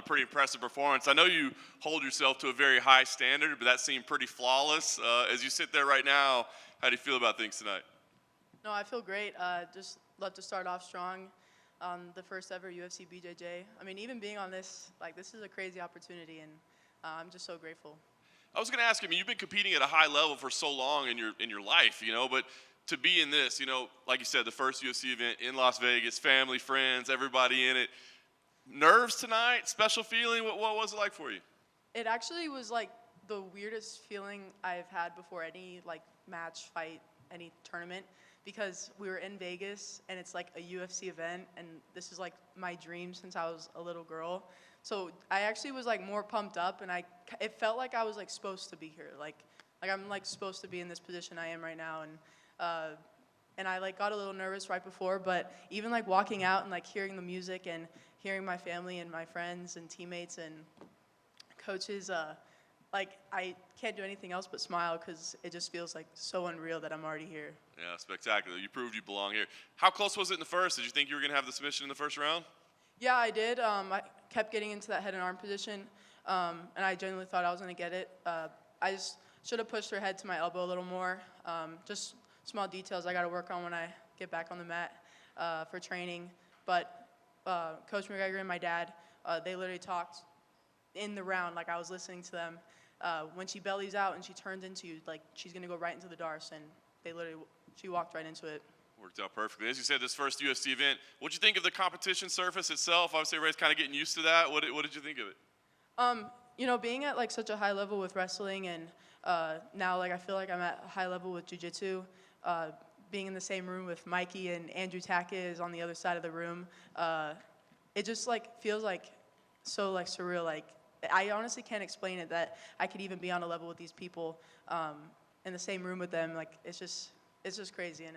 a pretty impressive performance. I know you hold yourself to a very high standard, but that seemed pretty flawless. As you sit there right now, how do you feel about things tonight? No, I feel great. Just love to start off strong on the first ever UFC BJJ. I mean, even being on this, this is a crazy opportunity, and I'm just so grateful. I was going to ask you, I mean, you've been competing at a high level for so long in your life, but to be in this, like you said, the first UFC event in Las Vegas, family, friends, everybody in it. Nerves tonight, special feeling, what was it like for you? It actually was the weirdest feeling I've had before any match, fight, any tournament, because we were in Vegas and it's a UFC event, and this is my dream since I was a little girl. So I actually was more pumped up, and it felt like I was supposed to be here, I'm supposed to be in this position I am right now, and I got a little nervous right before, but even walking out and hearing the music and hearing my family and my friends and teammates and coaches, I can't do anything else but smile, because it just feels so unreal that I'm already here. Yeah, spectacular. You proved you belong here. How close was it in the first? Did you think you were going to have the submission in the first round? Yeah, I did. I kept getting into that head and arm position, and I genuinely thought I was going to get it. I just should have pushed her head to my elbow a little more. Just small details I got to work on when I get back on the mat for training. But Coach McGregor and my dad, they literally talked in the round I was listening to them. When she bellies out and she turns into you, she's going to go right into the darce, and she walked right into it. Worked out perfectly. As you said, this first UFC event, what'd you think of the competition surface itself? Obviously, everybody's kind of getting used to that. What did you think of it? Being at such a high level with wrestling, and now I feel I'm at a high level with jiu-jitsu, being in the same room with Mikey and Andrew Tackett is on the other side of the room, it just feels so surreal. I honestly can't explain it, that I could even be on a level with these people, in the same room with them. It's just crazy, and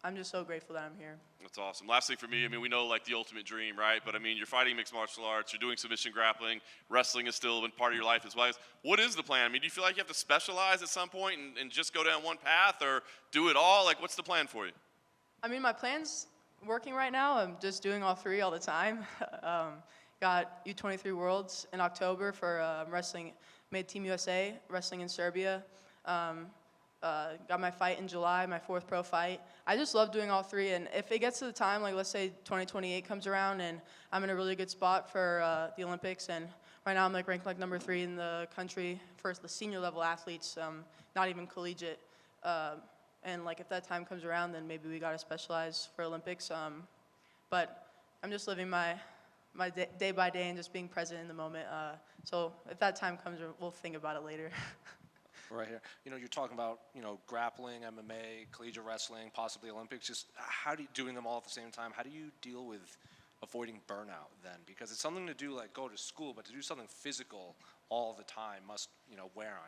I'm just so grateful that I'm here. That's awesome. Last thing for me, I mean, we know the ultimate dream, right? But I mean, you're fighting mixed martial arts, you're doing submission grappling, wrestling has still been part of your life as well. What is the plan? I mean, do you feel like you have to specialize at some point and just go down one path, or do it all? What's the plan for you? I mean, my plan's working right now. I'm just doing all three all the time. Got U23 Worlds in October for wrestling, made Team USA, wrestling in Serbia. Got my fight in July, my 4th pro fight. I just love doing all three, and if it gets to the time, let's say 2028 comes around and I'm in a really good spot for the Olympics, and right now I'm ranked number 3 in the country for the senior level athletes, not even collegiate. And if that time comes around, then maybe we gotta specialize for Olympics. But I'm just living my day by day and just being present in the moment. So if that time comes, we'll think about it later. Right here. You're talking about, grappling, MMA, collegiate wrestling, possibly Olympics. Just how do you, doing them all at the same time, how do you deal with avoiding burnout then? Because it's something to do, go to school, but to do something physical all the time must, wear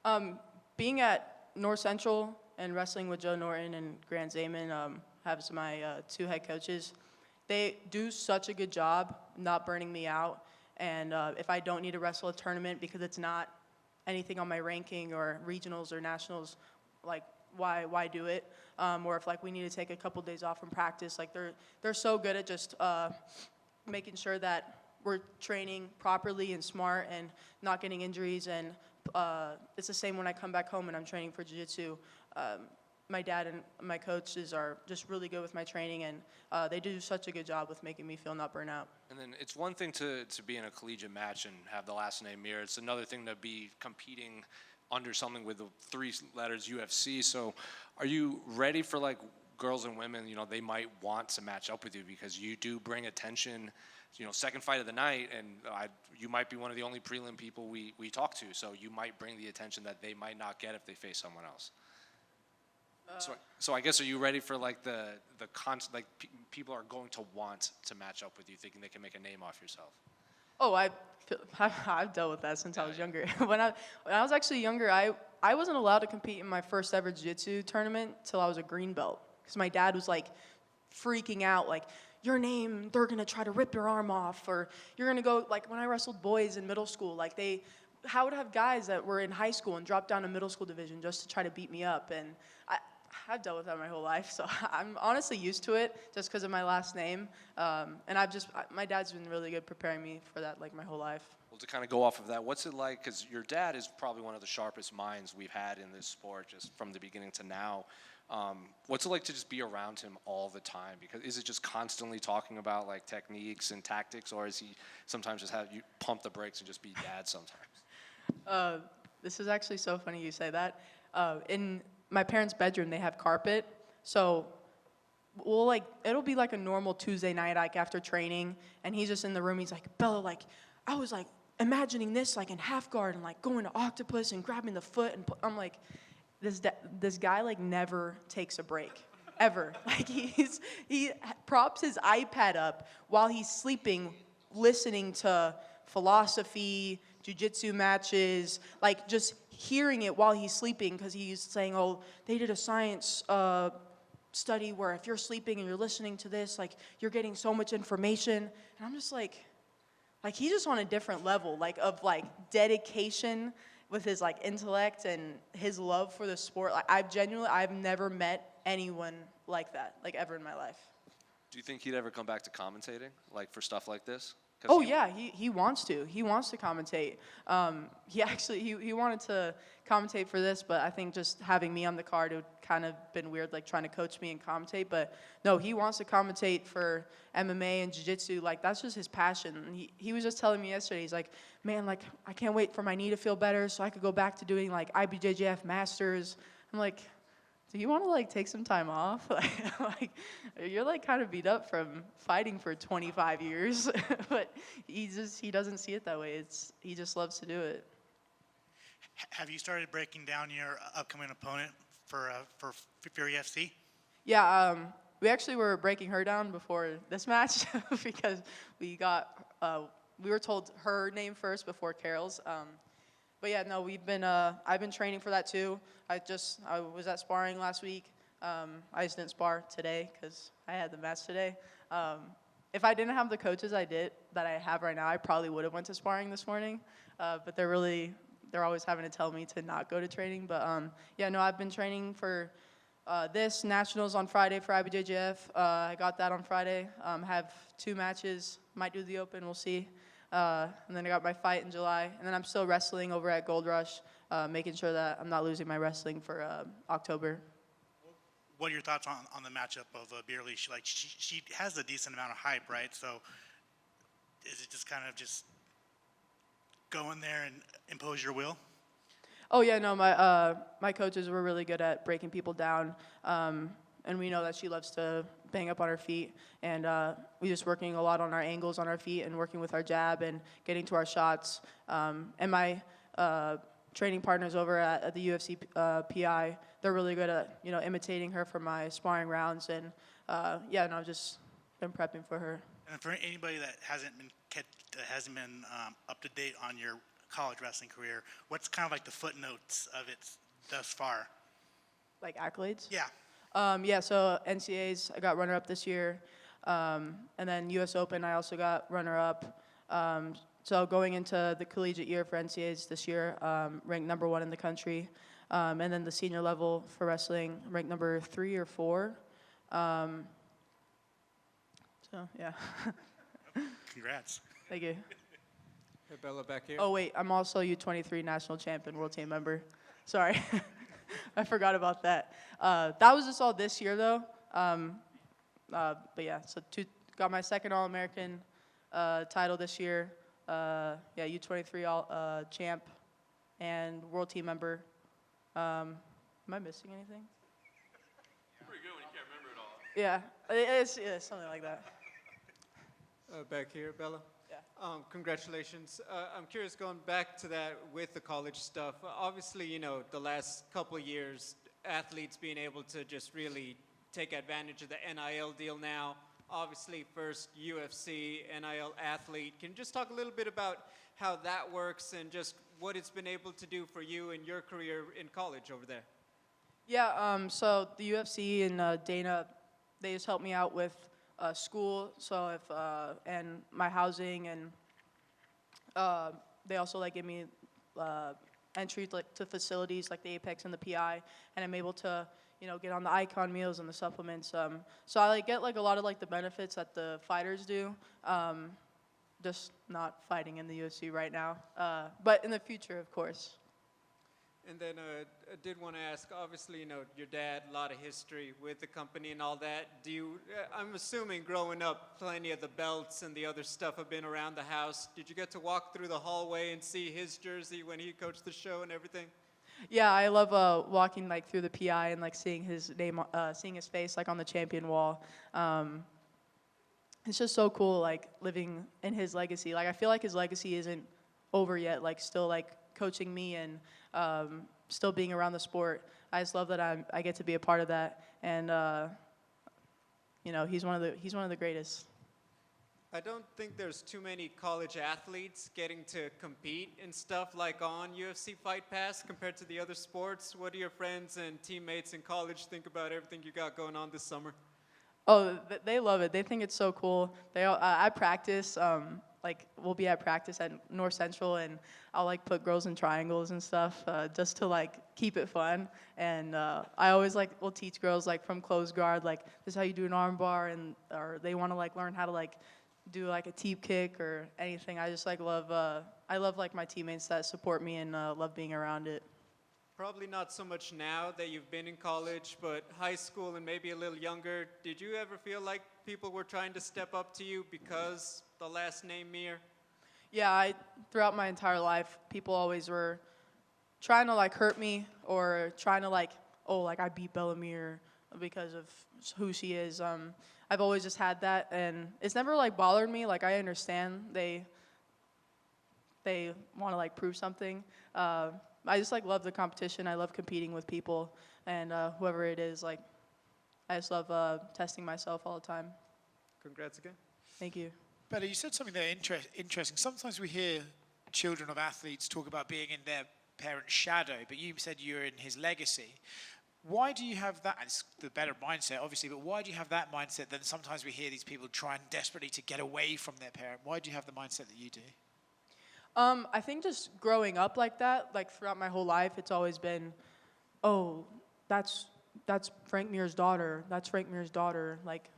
on you. Being at North Central and wrestling with Joe Norton and Grant Zaman, have my 2 head coaches, they do such a good job not burning me out. And if I don't need to wrestle a tournament because it's not anything on my ranking or regionals or nationals, why do it? Or if we need to take a couple days off from practice, they're so good at just making sure that we're training properly and smart and not getting injuries. And it's the same when I come back home and I'm training for jiu-jitsu. My dad and my coaches are just really good with my training, and they do such a good job with making me feel not burnt out. And then it's one thing to be in a collegiate match and have the last name Mir. It's another thing to be competing under something with the 3 letters UFC. So are you ready for girls and women, they might want to match up with you because you do bring attention, second fight of the night, and you might be one of the only prelim people we talk to. So you might bring the attention that they might not get if they face someone else. So I guess, are you ready for people are going to want to match up with you, thinking they can make a name off yourself? Oh, I've dealt with that since I was younger. When I was actually younger, I wasn't allowed to compete in my first ever jiu-jitsu tournament till I was a green belt, because my dad was freaking out, your name, they're gonna try to rip your arm off, or you're gonna go, when I wrestled boys in middle school, how would have guys that were in high school and dropped down to middle school division just to try to beat me up? And I've dealt with that my whole life, so I'm honestly used to it just because of my last name. And my dad's been really good preparing me for that like my whole life. Well, to kind of go off of that, what's it like? Because your dad is probably one of the sharpest minds we've had in this sport, just from the beginning to now. What's it like to just be around him all the time? Because is it just constantly talking about like techniques and tactics, or is he sometimes just have you pump the brakes and just be dad sometimes? This is actually so funny you say that. In my parents' bedroom, they have carpet, so it'll be like a normal Tuesday night, like after training, and he's just in the room. He's like, Bella, like I was like imagining this like in half guard and like going to octopus and grabbing the foot, and I'm like, this guy like never takes a break, ever. Like he props his iPad up while he's sleeping, listening to philosophy, jiu-jitsu matches, like just hearing it while he's sleeping, because he's saying, oh, they did a science study where if you're sleeping and you're listening to this, like you're getting so much information. And I'm just like he's just on a different level, like of like dedication with his like intellect and his love for the sport. Like I've never met anyone like that, like ever in my life. Do you think he'd ever come back to commentating, like for stuff like this? Oh yeah, he wants to. He wants to commentate. He wanted to commentate for this, but I think just having me on the card, it would kind of been weird, like trying to coach me and commentate. But no, he wants to commentate for MMA and jiu-jitsu. Like that's just his passion. And he was just telling me yesterday, he's like, man, like I can't wait for my knee to feel better so I could go back to doing like IBJJF Masters. I'm like, do you want to like take some time off? like you're like kind of beat up from fighting for 25 years, but he doesn't see it that way. He just loves to do it. Have you started breaking down your upcoming opponent for Fury FC? Yeah, we actually were breaking her down before this match because we were told her name first before Carol's. But yeah, no, I've been training for that too. I was at sparring last week. I just didn't spar today because I had the match today. If I didn't have the coaches that I have right now, I probably would have went to sparring this morning. But they're always having to tell me to not go to training. But yeah, no, I've been training for this Nationals on Friday for IBJJF. I got that on Friday. Have 2 matches. Might do the Open. We'll see. And then I got my fight in July. And then I'm still wrestling over at Gold Rush, making sure that I'm not losing my wrestling for October. What are your thoughts on the matchup of Beerly? She has a decent amount of hype, right? So is it just kind of just go in there and impose your will? Oh yeah, no, my coaches were really good at breaking people down, and we know that she loves to bang up on her feet, and we're just working a lot on our angles on our feet and working with our jab and getting to our shots. And my training partners over at the UFC PI, they're really good at imitating her for my sparring rounds, and yeah, no, I've just been prepping for her. And for anybody that hasn't been up to date on your college wrestling career, what's kind of like the footnotes of it thus far? Like accolades? Yeah. Yeah, so NCAAs, I got runner-up this year. And then US Open, I also got runner-up. So going into the collegiate year for NCAAs this year, ranked number 1 in the country. And then the senior level for wrestling, ranked number 3 or 4. So, yeah. Congrats. Thank you. Hey, Bella, back here. Oh, wait, I'm also U23 national champion, world team member. Sorry. I forgot about that. That was just all this year, though. But yeah, so got my second All-American title this year. Yeah, U23 all champ and world team member. Am I missing anything? Pretty good when you can't remember it all. Yeah, it's something like that. Back here, Bella. Yeah. Congratulations. I'm curious, going back to that with the college stuff, obviously, the last couple of years, athletes being able to just really take advantage of the NIL deal now. Obviously, first UFC, NIL athlete. Can you just talk a little bit about how that works and just what it's been able to do for you and your career in college over there? Yeah, so the UFC and Dana, they just helped me out with school, so and my housing, and they also give me entry to facilities like the Apex and the PI, and I'm able to get on the icon meals and the supplements. So I like get like a lot of like the benefits that the fighters do. Just not fighting in the UFC right now, but in the future, of course. And then I did want to ask, obviously, your dad, a lot of history with the company and all that. I'm assuming growing up, plenty of the belts and the other stuff have been around the house. Did you get to walk through the hallway and see his jersey when he coached the show and everything? Yeah, I love walking like through the PI and like seeing his name, seeing his face like on the champion wall. It's just so cool, like living in his legacy. Like I feel like his legacy isn't over yet. Like still like coaching me and still being around the sport. I just love that I get to be a part of that. And he's one of the greatest. I don't think there's too many college athletes getting to compete and stuff like on UFC Fight Pass compared to the other sports. What do your friends and teammates in college think about everything you got going on this summer? Oh, they love it. They think it's so cool. I practice. Like we'll be at practice at North Central, and I'll like put girls in triangles and stuff just to like keep it fun. And I always will teach girls like from closed guard, like this is how you do an arm bar, or they want to like learn how to like do like a teep kick or anything. I just like love. I love like my teammates that support me and love being around it. Probably not so much now that you've been in college, but high school and maybe a little younger, did you ever feel like people were trying to step up to you because the last name Mir? Yeah, throughout my entire life, people always were trying to like hurt me or trying to like, I beat Bella Mir because of who she is. I've always just had that, and it's never like bothered me. Like I understand they want to like prove something. I just like love the competition. I love competing with people, and whoever it is, like I just love testing myself all the time. Congrats again. Thank you. Bella, you said something there interesting. Sometimes we hear children of athletes talk about being in their parent's shadow, but you said you're in his legacy. Why do you have that? It's the better mindset, obviously, but why do you have that mindset? Then sometimes we hear these people trying desperately to get away from their parent. Why do you have the mindset that you do? I think just growing up like that, like throughout my whole life, it's always been, that's Frank Mir's daughter. That's Frank Mir's daughter. Like,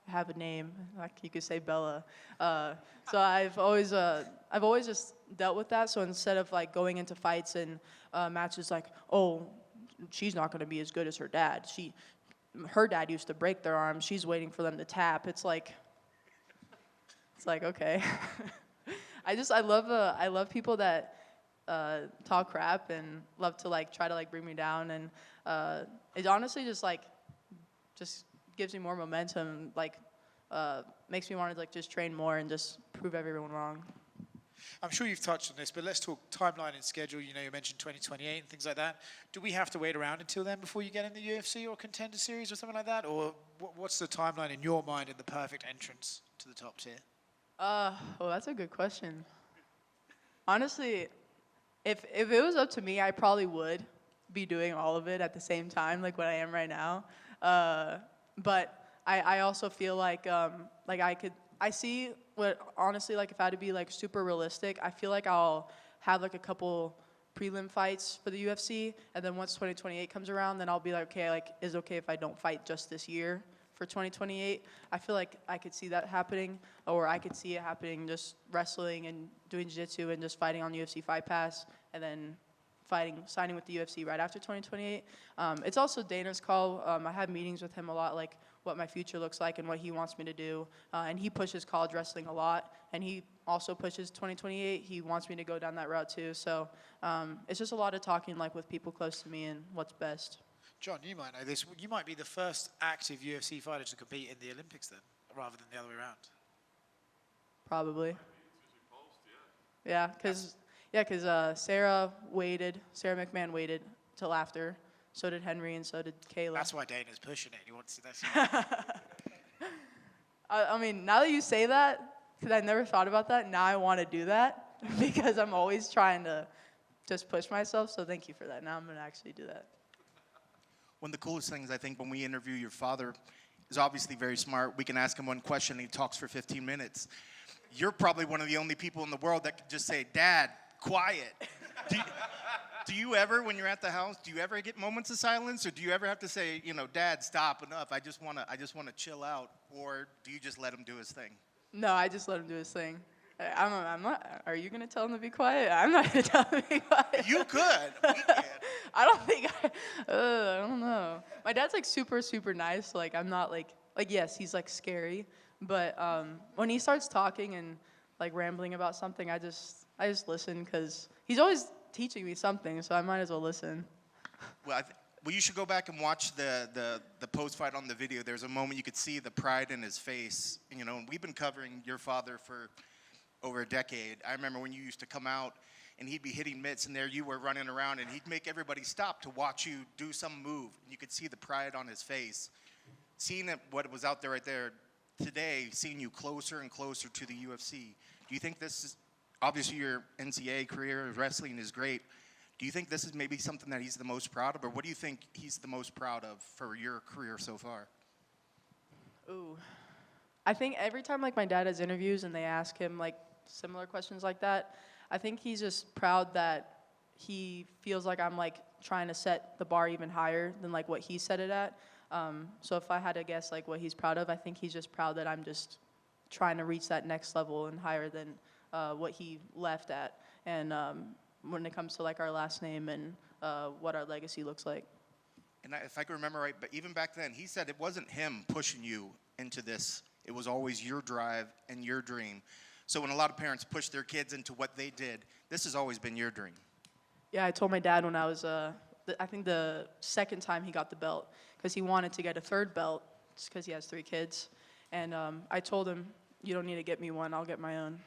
have a name. Like you could say Bella. So I've always just dealt with that. So instead of like going into fights and matches, like, she's not going to be as good as her dad. Her dad used to break their arms. She's waiting for them to tap. It's like okay. I love people that talk crap and love to like try to like bring me down, and it honestly just gives me more momentum, like makes me want to like just train more and just prove everyone wrong. I'm sure you've touched on this, but let's talk timeline and schedule. You mentioned 2028 and things like that. Do we have to wait around until then before you get in the UFC or Contender Series or something like that? Or what's the timeline in your mind and the perfect entrance to the top tier? That's a good question. Honestly, if it was up to me, I probably would be doing all of it at the same time, like what I am right now. But I also feel like I see what, honestly, like if I had to be like super realistic, I feel like I'll have like a couple prelim fights for the UFC, and then once 2028 comes around, then I'll be like, okay, like is it okay if I don't fight just this year for 2028? I feel like I could see that happening, or I could see it happening just wrestling and doing jiu-jitsu and just fighting on UFC Fight Pass, and then signing with the UFC right after 2028. It's also Dana's call. I have meetings with him a lot, like what my future looks like and what he wants me to do. And he pushes college wrestling a lot, and he also pushes 2028. He wants me to go down that route too. So it's just a lot of talking like with people close to me and what's best. John, you might know this. You might be the first active UFC fighter to compete in the Olympics then, rather than the other way around. Probably. Yeah, because Sarah McMahon waited till after. So did Henry, and so did Kayla. That's why Dana's pushing it. He wants to. That's I mean, now that you say that, because I never thought about that, now I want to do that because I'm always trying to just push myself. So thank you for that. Now I'm going to actually do that. One of the coolest things, I think, when we interview your father, is obviously very smart. We can ask him one question, and he talks for 15 minutes. You're probably one of the only people in the world that can just say, "Dad, quiet." Do you ever, when you're at the house, do you ever get moments of silence, or do you ever have to say, Dad, stop, enough, I just wanna chill out, or do you just let him do his thing? No, I just let him do his thing. I'm not. Are you gonna tell him to be quiet? I'm not gonna tell him to be quiet. You could. We can. I don't think. I don't know. My dad's like super, super nice. Like I'm not like yes, he's like scary, but when he starts talking and like rambling about something, I just listen because he's always teaching me something, so I might as well listen. Well, you should go back and watch the post-fight on the video. There's a moment you could see the pride in his face. And we've been covering your father for over a decade. I remember when you used to come out and he'd be hitting mitts, and there you were running around, and he'd make everybody stop to watch you do some move. And you could see the pride on his face. Seeing what was out there right there today, seeing you closer and closer to the UFC, do you think this is, obviously your NCAA career, wrestling is great, do you think this is maybe something that he's the most proud of, or what do you think he's the most proud of for your career so far? Ooh. I think every time like my dad has interviews and they ask him like similar questions like that, I think he's just proud that he feels like I'm like trying to set the bar even higher than like what he set it at. So if I had to guess like what he's proud of, I think he's just proud that I'm just trying to reach that next level and higher than what he left at. And when it comes to like our last name and what our legacy looks like. And if I can remember right, but even back then, he said it wasn't him pushing you into this. It was always your drive and your dream. So when a lot of parents push their kids into what they did, this has always been your dream. Yeah, I told my dad when I was, I think the second time he got the belt, because he wanted to get a third belt, just because he has 3 kids. And I told him, you don't need to get me one, I'll get my own.